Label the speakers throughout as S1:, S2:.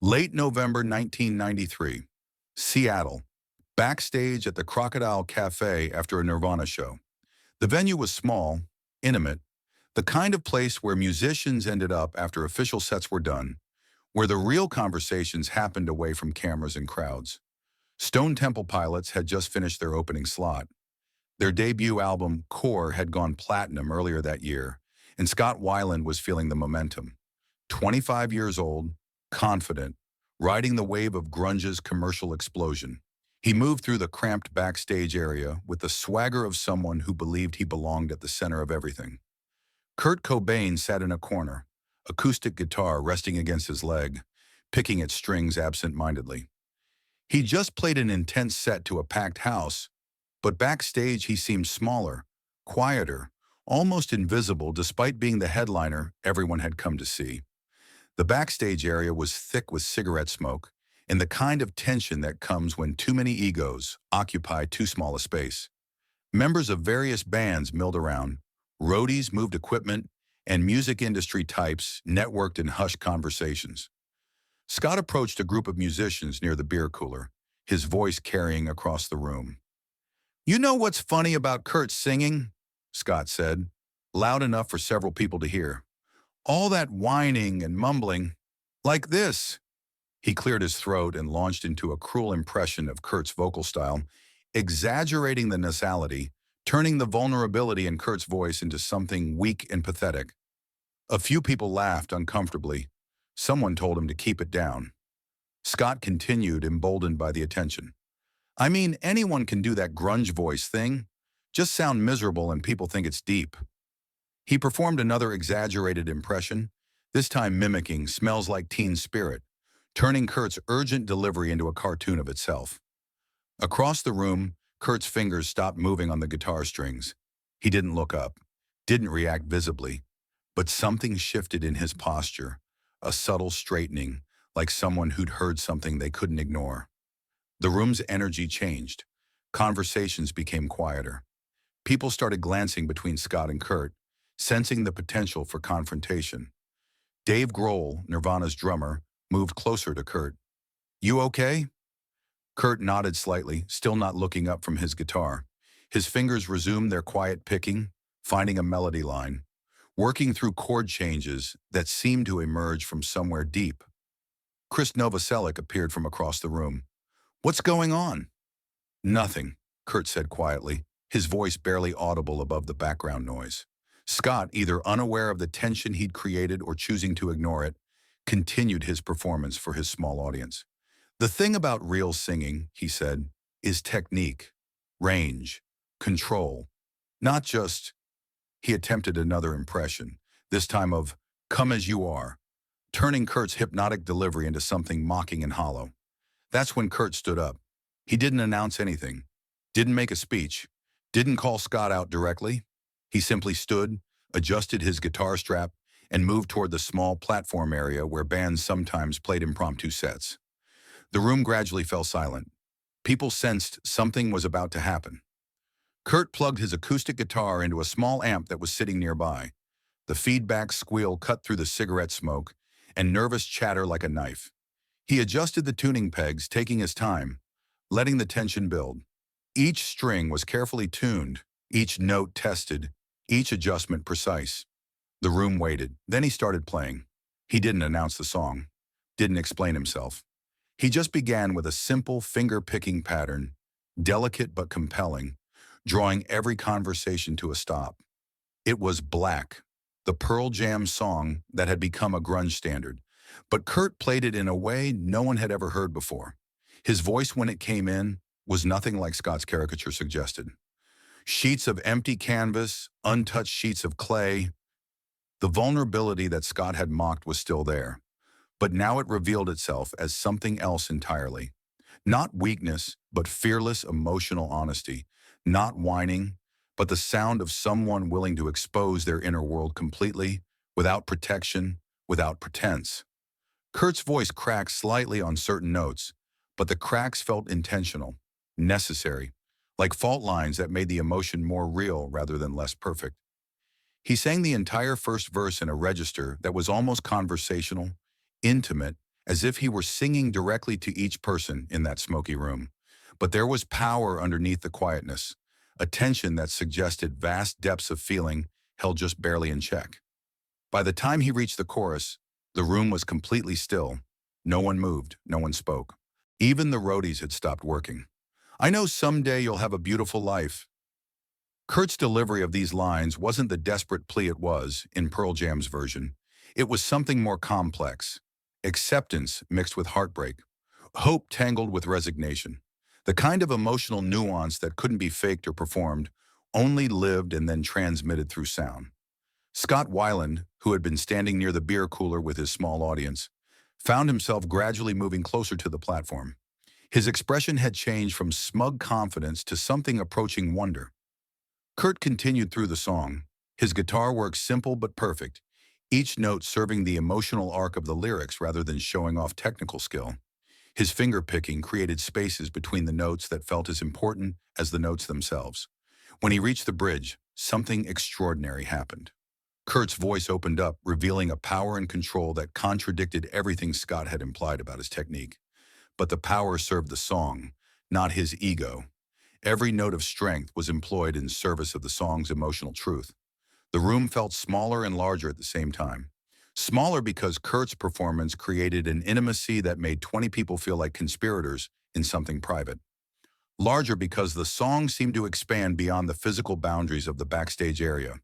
S1: Late November 1993, Seattle. Backstage at the Crocodile Cafe after a Nirvana show. The venue was small, intimate, the kind of place where musicians ended up after official sets were done, where the real conversations happened away from cameras and crowds. Stone Temple Pilots had just finished their opening slot. Their debut album, Core, had gone platinum earlier that year, and Scott Weiland was feeling the momentum. 25 years old, confident, riding the wave of grunge's commercial explosion. He moved through the cramped backstage area with the swagger of someone who believed he belonged at the center of everything. Kurt Cobain sat in a corner, acoustic guitar resting against his leg, picking at strings absent-mindedly. He just played an intense set to a packed house, but backstage he seemed smaller, quieter, almost invisible despite being the headliner everyone had come to see. The backstage area was thick with cigarette smoke and the kind of tension that comes when too many egos occupy too small a space. Members of various bands milled around, roadies moved equipment, and music industry types networked in hushed conversations. Scott approached a group of musicians near the beer cooler, his voice carrying across the room. "You know what's funny about Kurt's singing?" Scott said, loud enough for several people to hear. "All that whining and mumbling, like this." He cleared his throat and launched into a cruel impression of Kurt's vocal style, exaggerating the nasality, turning the vulnerability in Kurt's voice into something weak and pathetic. A few people laughed uncomfortably. Someone told him to keep it down. Scott continued, emboldened by the attention. "I mean, anyone can do that grunge voice thing. Just sound miserable and people think it's deep." He performed another exaggerated impression, this time mimicking "Smells Like Teen Spirit," turning Kurt's urgent delivery into a cartoon of itself. Across the room, Kurt's fingers stopped moving on the guitar strings. He didn't look up, didn't react visibly, but something shifted in his posture, a subtle straightening, like someone who'd heard something they couldn't ignore. The room's energy changed. Conversations became quieter. People started glancing between Scott and Kurt, sensing the potential for confrontation. Dave Grohl, Nirvana's drummer, moved closer to Kurt. "You okay?" Kurt nodded slightly, still not looking up from his guitar. His fingers resumed their quiet picking, finding a melody line, working through chord changes that seemed to emerge from somewhere deep. Chris Novoselic appeared from across the room. "What's going on?" "Nothing," Kurt said quietly, his voice barely audible above the background noise. Scott, either unaware of the tension he'd created or choosing to ignore it, continued his performance for his small audience. "The thing about real singing," he said, "is technique, range, control. Not just—" He attempted another impression, this time of "come as you are," turning Kurt's hypnotic delivery into something mocking and hollow. That's when Kurt stood up. He didn't announce anything, didn't make a speech, didn't call Scott out directly. He simply stood, adjusted his guitar strap, and moved toward the small platform area where bands sometimes played impromptu sets. The room gradually fell silent. People sensed something was about to happen. Kurt plugged his acoustic guitar into a small amp that was sitting nearby. The feedback squeal cut through the cigarette smoke, and nervous chatter like a knife. He adjusted the tuning pegs, taking his time, letting the tension build. Each string was carefully tuned, each note tested, each adjustment precise. The room waited. Then he started playing. He didn't announce the song, didn't explain himself. He just began with a simple finger-picking pattern, delicate but compelling, drawing every conversation to a stop. It was Black, the Pearl Jam song that had become a grunge standard, but Kurt played it in a way no one had ever heard before. His voice, when it came in, was nothing like Scott's caricature suggested. Sheets of empty canvas, untouched sheets of clay. The vulnerability that Scott had mocked was still there, but now it revealed itself as something else entirely. Not weakness, but fearless emotional honesty. Not whining, but the sound of someone willing to expose their inner world completely, without protection, without pretense. Kurt's voice cracked slightly on certain notes, but the cracks felt intentional, necessary, like fault lines that made the emotion more real rather than less perfect. He sang the entire first verse in a register that was almost conversational, intimate, as if he were singing directly to each person in that smoky room. But there was power underneath the quietness, a tension that suggested vast depths of feeling held just barely in check. By the time he reached the chorus, the room was completely still. No one moved, no one spoke. Even the roadies had stopped working. I know someday you'll have a beautiful life. Kurt's delivery of these lines wasn't the desperate plea it was in Pearl Jam's version. It was something more complex. Acceptance mixed with heartbreak. Hope tangled with resignation. The kind of emotional nuance that couldn't be faked or performed, only lived and then transmitted through sound. Scott Weiland, who had been standing near the beer cooler with his small audience, found himself gradually moving closer to the platform. His expression had changed from smug confidence to something approaching wonder. Kurt continued through the song, his guitar work simple but perfect, each note serving the emotional arc of the lyrics rather than showing off technical skill. His finger-picking created spaces between the notes that felt as important as the notes themselves. When he reached the bridge, something extraordinary happened. Kurt's voice opened up, revealing a power and control that contradicted everything Scott had implied about his technique. But the power served the song, not his ego. Every note of strength was employed in service of the song's emotional truth. The room felt smaller and larger at the same time. Smaller because Kurt's performance created an intimacy that made 20 people feel like conspirators in something private. Larger because the song seemed to expand beyond the physical boundaries of the backstage area,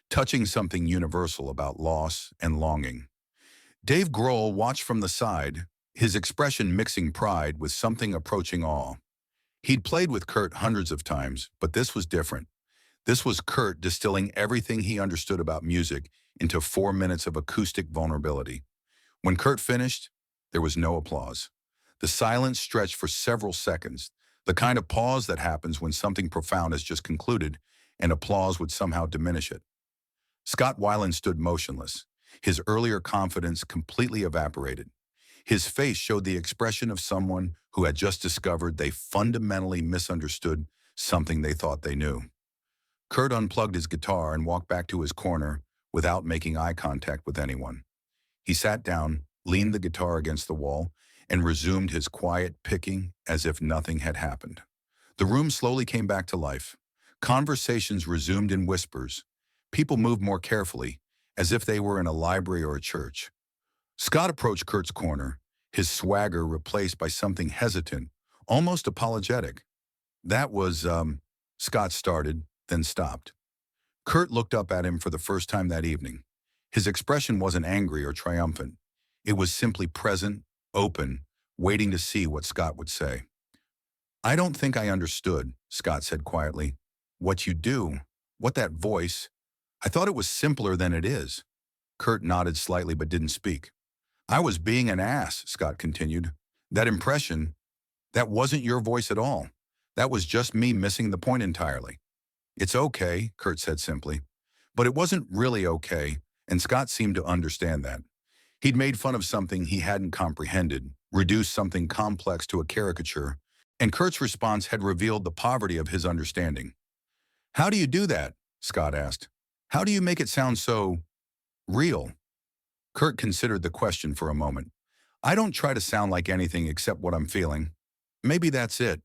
S1: touching something universal about loss and longing. Dave Grohl watched from the side, his expression mixing pride with something approaching awe. He'd played with Kurt hundreds of times, but this was different. This was Kurt distilling everything he understood about music into 4 minutes of acoustic vulnerability. When Kurt finished, there was no applause. The silence stretched for several seconds, the kind of pause that happens when something profound has just concluded and applause would somehow diminish it. Scott Weiland stood motionless, his earlier confidence completely evaporated. His face showed the expression of someone who had just discovered they fundamentally misunderstood something they thought they knew. Kurt unplugged his guitar and walked back to his corner without making eye contact with anyone. He sat down, leaned the guitar against the wall, and resumed his quiet picking as if nothing had happened. The room slowly came back to life. Conversations resumed in whispers. People moved more carefully, as if they were in a library or a church. Scott approached Kurt's corner, his swagger replaced by something hesitant, almost apologetic. That was, Scott started, then stopped. Kurt looked up at him for the first time that evening. His expression wasn't angry or triumphant. It was simply present, open, waiting to see what Scott would say. "I don't think I understood," Scott said quietly. "What you do, what that voice, I thought it was simpler than it is." Kurt nodded slightly but didn't speak. "I was being an ass," Scott continued. "That impression, that wasn't your voice at all. That was just me missing the point entirely." "It's okay," Kurt said simply. But it wasn't really okay, and Scott seemed to understand that. He'd made fun of something he hadn't comprehended, reduced something complex to a caricature, and Kurt's response had revealed the poverty of his understanding. "How do you do that?" Scott asked. "How do you make it sound so real?" Kurt considered the question for a moment. "I don't try to sound like anything except what I'm feeling. Maybe that's it."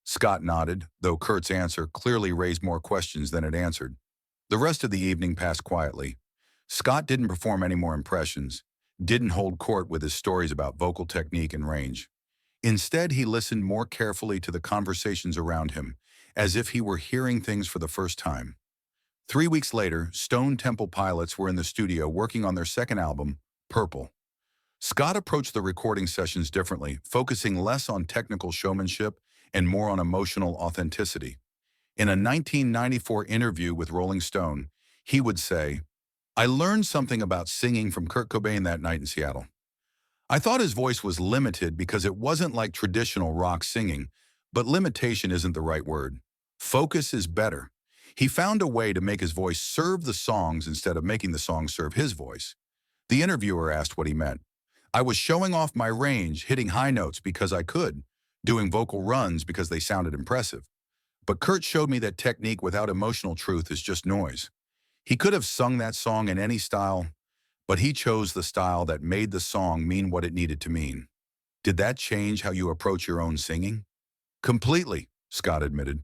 S1: Scott nodded, though Kurt's answer clearly raised more questions than it answered. The rest of the evening passed quietly. Scott didn't perform any more impressions, didn't hold court with his stories about vocal technique and range. Instead, he listened more carefully to the conversations around him, as if he were hearing things for the first time. 3 weeks later, Stone Temple Pilots were in the studio working on their second album, Purple. Scott approached the recording sessions differently, focusing less on technical showmanship and more on emotional authenticity. In a 1994 interview with Rolling Stone, he would say, "I learned something about singing from Kurt Cobain that night in Seattle. I thought his voice was limited because it wasn't like traditional rock singing, but limitation isn't the right word. Focus is better. He found a way to make his voice serve the songs instead of making the songs serve his voice." The interviewer asked what he meant. "I was showing off my range, hitting high notes because I could, doing vocal runs because they sounded impressive. But Kurt showed me that technique without emotional truth is just noise. He could have sung that song in any style, but he chose the style that made the song mean what it needed to mean. Did that change how you approach your own singing? Completely, Scott admitted.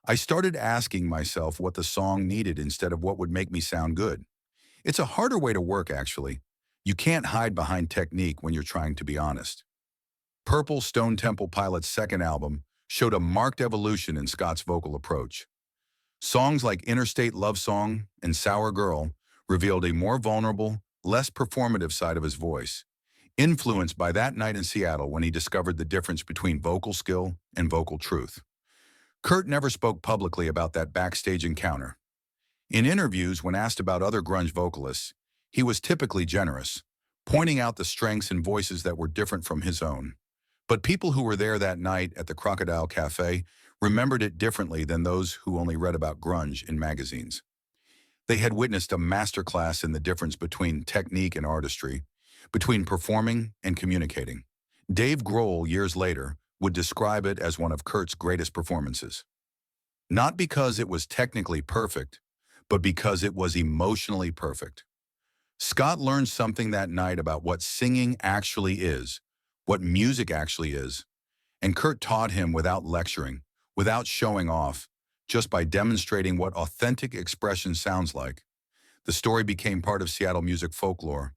S1: I started asking myself what the song needed instead of what would make me sound good. It's a harder way to work, actually. You can't hide behind technique when you're trying to be honest. Purple Stone Temple Pilots' second album showed a marked evolution in Scott's vocal approach. Songs like Interstate Love Song and Sour Girl revealed a more vulnerable, less performative side of his voice, influenced by that night in Seattle when he discovered the difference between vocal skill and vocal truth. Kurt never spoke publicly about that backstage encounter. In interviews, when asked about other grunge vocalists, he was typically generous, pointing out the strengths and voices that were different from his own. But people who were there that night at the Crocodile Cafe remembered it differently than those who only read about grunge in magazines. They had witnessed a masterclass in the difference between technique and artistry, between performing and communicating. Dave Grohl, years later, would describe it as one of Kurt's greatest performances. Not because it was technically perfect, but because it was emotionally perfect. Scott learned something that night about what singing actually is, what music actually is, and Kurt taught him without lecturing, without showing off, just by demonstrating what authentic expression sounds like. The story became part of Seattle music folklore,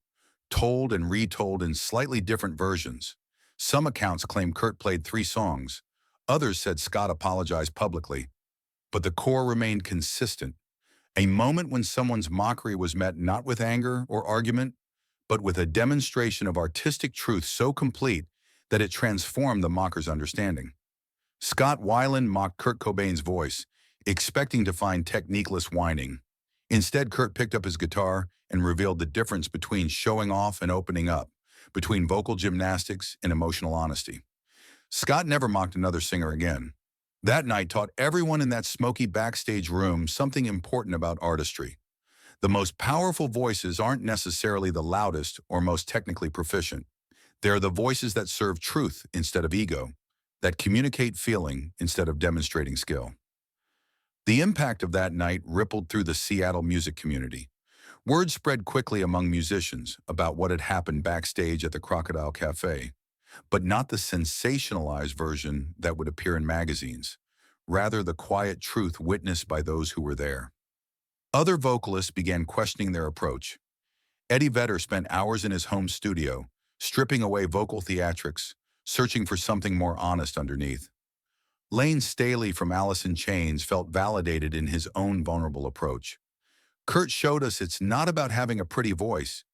S1: told and retold in slightly different versions. Some accounts claim Kurt played 3 songs. Others said Scott apologized publicly. But the core remained consistent. A moment when someone's mockery was met not with anger or argument, but with a demonstration of artistic truth so complete that it transformed the mocker's understanding. Scott Weiland mocked Kurt Cobain's voice, expecting to find techniqueless whining. Instead, Kurt picked up his guitar and revealed the difference between showing off and opening up, between vocal gymnastics and emotional honesty. Scott never mocked another singer again. That night taught everyone in that smoky backstage room something important about artistry. The most powerful voices aren't necessarily the loudest or most technically proficient. They're the voices that serve truth instead of ego, that communicate feeling instead of demonstrating skill. The impact of that night rippled through the Seattle music community. Word spread quickly among musicians about what had happened backstage at the Crocodile Cafe, but not the sensationalized version that would appear in magazines, rather the quiet truth witnessed by those who were there. Other vocalists began questioning their approach. Eddie Vedder spent hours in his home studio, stripping away vocal theatrics, searching for something more honest underneath. Lane Staley from Alice in Chains felt validated in his own vulnerable approach. Kurt showed us it's not about having a pretty voice,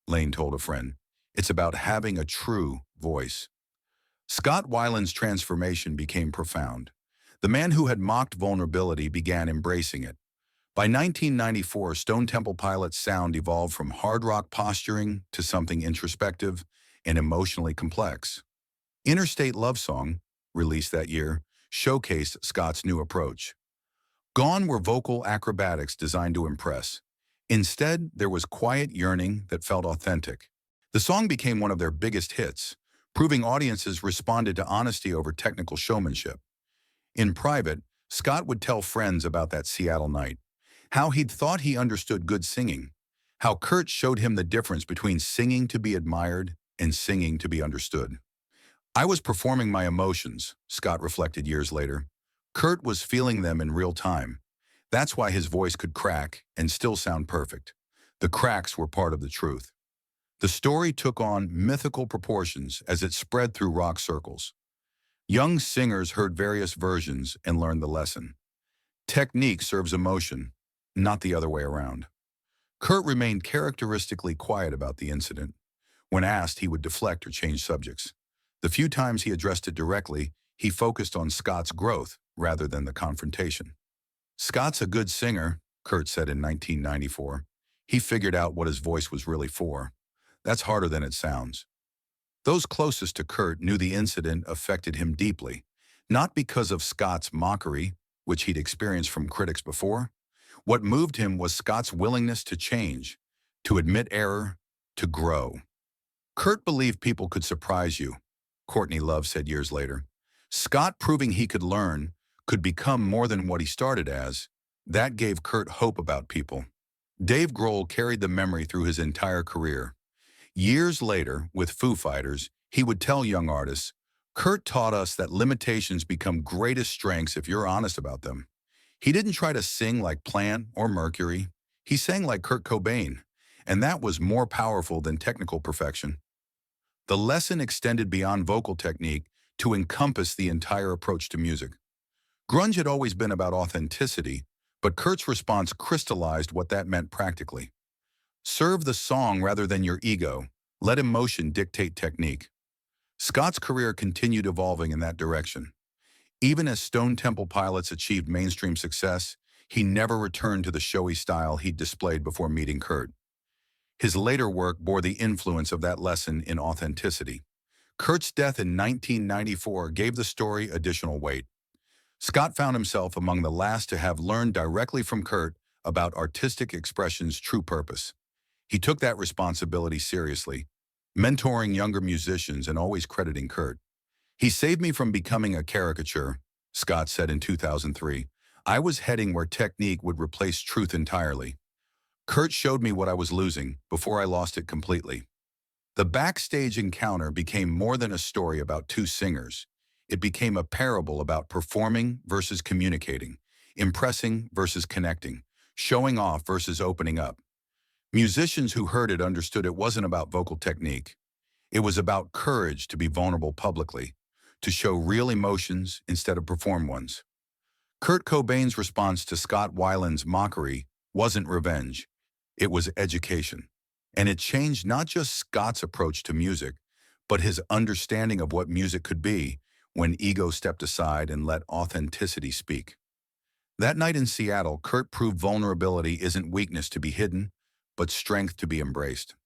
S1: Lane told a friend. It's about having a true voice. Scott Weiland's transformation became profound. The man who had mocked vulnerability began embracing it. By 1994, Stone Temple Pilots' sound evolved from hard rock posturing to something introspective and emotionally complex. Interstate Love Song, released that year, showcased Scott's new approach. Gone were vocal acrobatics designed to impress. Instead, there was quiet yearning that felt authentic. The song became one of their biggest hits, proving audiences responded to honesty over technical showmanship. In private, Scott would tell friends about that Seattle night, how he'd thought he understood good singing, how Kurt showed him the difference between singing to be admired and singing to be understood. I was performing my emotions, Scott reflected years later. Kurt was feeling them in real time. That's why his voice could crack and still sound perfect. The cracks were part of the truth. The story took on mythical proportions as it spread through rock circles. Young singers heard various versions and learned the lesson. Technique serves emotion, not the other way around. Kurt remained characteristically quiet about the incident. When asked, he would deflect or change subjects. The few times he addressed it directly, he focused on Scott's growth rather than the confrontation. Scott's a good singer, Kurt said in 1994. He figured out what his voice was really for. That's harder than it sounds. Those closest to Kurt knew the incident affected him deeply, not because of Scott's mockery, which he'd experienced from critics before. What moved him was Scott's willingness to change, to admit error, to grow. Kurt believed people could surprise you, Courtney Love said years later. Scott proving he could learn, could become more than what he started as, that gave Kurt hope about people. Dave Grohl carried the memory through his entire career. Years later, with Foo Fighters, he would tell young artists, "Kurt taught us that limitations become greatest strengths if you're honest about them." He didn't try to sing like Plant or Mercury. He sang like Kurt Cobain, and that was more powerful than technical perfection. The lesson extended beyond vocal technique to encompass the entire approach to music. Grunge had always been about authenticity, but Kurt's response crystallized what that meant practically. Serve the song rather than your ego. Let emotion dictate technique. Scott's career continued evolving in that direction. Even as Stone Temple Pilots achieved mainstream success, he never returned to the showy style he'd displayed before meeting Kurt. His later work bore the influence of that lesson in authenticity. Kurt's death in 1994 gave the story additional weight. Scott found himself among the last to have learned directly from Kurt about artistic expression's true purpose. He took that responsibility seriously, mentoring younger musicians and always crediting Kurt. "He saved me from becoming a caricature," Scott said in 2003. "I was heading where technique would replace truth entirely. Kurt showed me what I was losing before I lost it completely." The backstage encounter became more than a story about two singers. It became a parable about performing versus communicating, impressing versus connecting, showing off versus opening up. Musicians who heard it understood it wasn't about vocal technique. It was about courage to be vulnerable publicly, to show real emotions instead of perform ones. Kurt Cobain's response to Scott Weiland's mockery wasn't revenge. It was education. And it changed not just Scott's approach to music, but his understanding of what music could be when ego stepped aside and let authenticity speak. That night in Seattle, Kurt proved vulnerability isn't weakness to be hidden, but strength to be embraced.